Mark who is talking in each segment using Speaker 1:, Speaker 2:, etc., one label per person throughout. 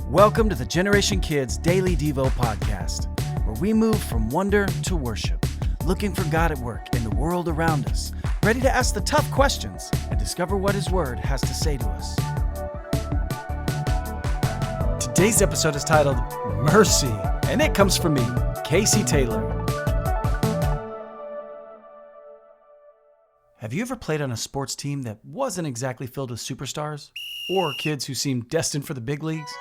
Speaker 1: Welcome to the Generation Kids Daily Devo podcast, where we move from wonder to worship, looking for God at work in the world around us, ready to ask the tough questions and discover what His Word has to say to us. Today's episode is titled Mercy, and it comes from me, Casey Taylor. Have you ever played on a sports team that wasn't exactly filled with superstars, or kids who seemed destined for the big leagues?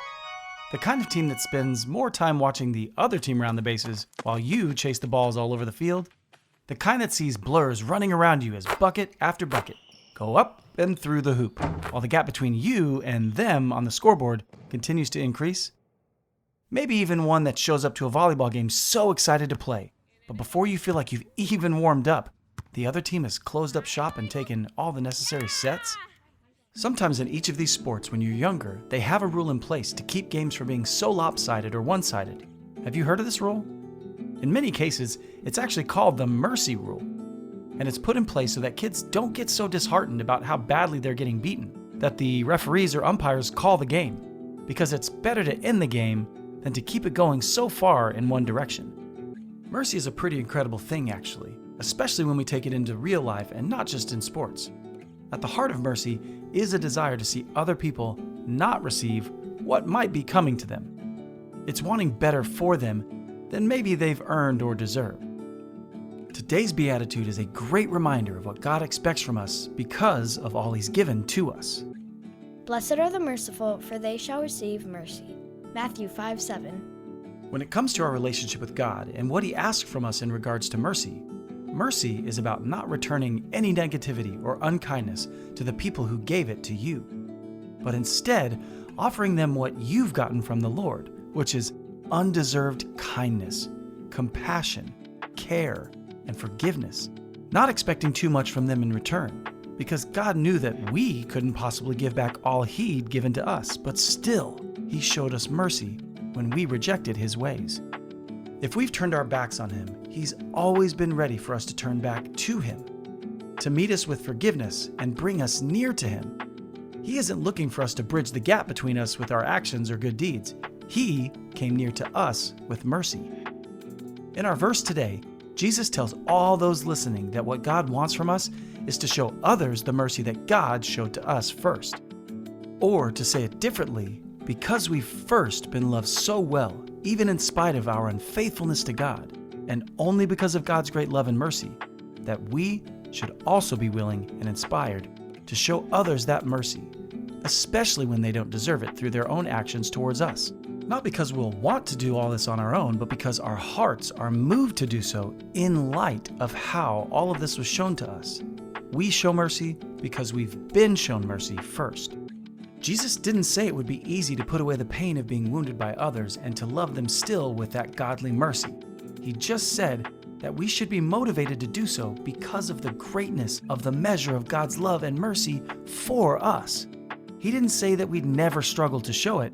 Speaker 1: The kind of team that spends more time watching the other team round the bases while you chase the balls all over the field? The kind that sees blurs running around you as bucket after bucket go up and through the hoop, while the gap between you and them on the scoreboard continues to increase? Maybe even one that shows up to a volleyball game so excited to play, but before you feel like you've even warmed up, the other team has closed up shop and taken all the necessary sets? Sometimes in each of these sports, when you're younger, they have a rule in place to keep games from being so lopsided or one-sided. Have you heard of this rule? In many cases, it's actually called the mercy rule. And it's put in place so that kids don't get so disheartened about how badly they're getting beaten that the referees or umpires call the game, because it's better to end the game than to keep it going so far in one direction. Mercy is a pretty incredible thing, actually, especially when we take it into real life and not just in sports. At the heart of mercy is a desire to see other people not receive what might be coming to them. It's wanting better for them than maybe they've earned or deserved. Today's Beatitude is a great reminder of what God expects from us because of all He's given to us.
Speaker 2: Blessed are the merciful, for they shall receive mercy. Matthew 5:7.
Speaker 1: When it comes to our relationship with God and what He asks from us in regards to mercy, mercy is about not returning any negativity or unkindness to the people who gave it to you, but instead offering them what you've gotten from the Lord, which is undeserved kindness, compassion, care, and forgiveness, not expecting too much from them in return, because God knew that we couldn't possibly give back all He'd given to us, but still, He showed us mercy when we rejected His ways. If we've turned our backs on Him, He's always been ready for us to turn back to Him, to meet us with forgiveness and bring us near to Him. He isn't looking for us to bridge the gap between us with our actions or good deeds. He came near to us with mercy. In our verse today, Jesus tells all those listening that what God wants from us is to show others the mercy that God showed to us first. Or to say it differently, because we've first been loved so well, even in spite of our unfaithfulness to God, and only because of God's great love and mercy, that we should also be willing and inspired to show others that mercy, especially when they don't deserve it through their own actions towards us. Not because we'll want to do all this on our own, but because our hearts are moved to do so in light of how all of this was shown to us. We show mercy because we've been shown mercy first. Jesus didn't say it would be easy to put away the pain of being wounded by others and to love them still with that godly mercy. He just said that we should be motivated to do so because of the greatness of the measure of God's love and mercy for us. He didn't say that we'd never struggle to show it,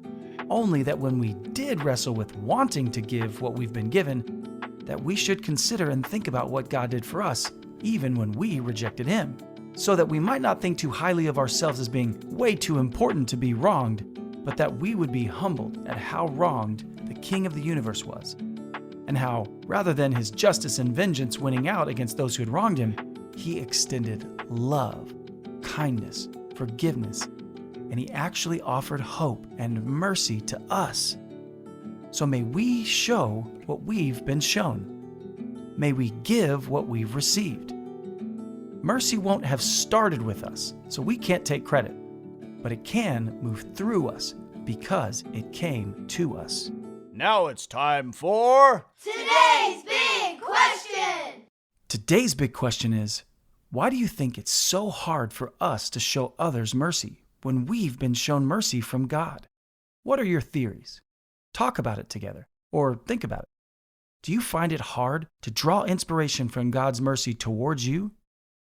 Speaker 1: only that when we did wrestle with wanting to give what we've been given, that we should consider and think about what God did for us, even when we rejected Him, so that we might not think too highly of ourselves as being way too important to be wronged, but that we would be humbled at how wronged the King of the universe was, and how, rather than His justice and vengeance winning out against those who had wronged Him, He extended love, kindness, forgiveness, and He actually offered hope and mercy to us. So may we show what we've been shown. May we give what we've received. Mercy won't have started with us, so we can't take credit, but it can move through us because it came to us. Now it's time for
Speaker 3: Today's Big Question!
Speaker 1: Today's big question is, why do you think it's so hard for us to show others mercy when we've been shown mercy from God? What are your theories? Talk about it together, or think about it. Do you find it hard to draw inspiration from God's mercy towards you?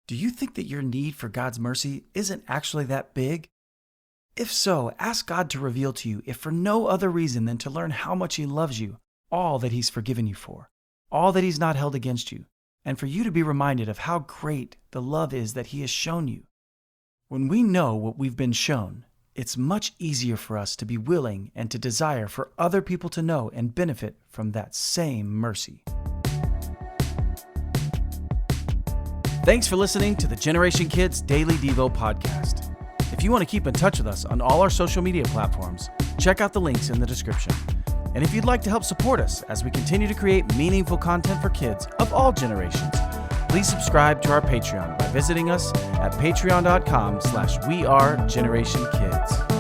Speaker 1: Do you think that your need for God's mercy isn't actually that big? If so, ask God to reveal to you, if for no other reason than to learn how much He loves you, all that He's forgiven you for, all that He's not held against you, and for you to be reminded of how great the love is that He has shown you. When we know what we've been shown, it's much easier for us to be willing and to desire for other people to know and benefit from that same mercy. Thanks for listening to the Generation Kids Daily Devo podcast. If you want to keep in touch with us on all our social media platforms, check out the links in the description. And if you'd like to help support us as we continue to create meaningful content for kids of all generations, please subscribe to our Patreon by visiting us at patreon.com/wearegenerationkids.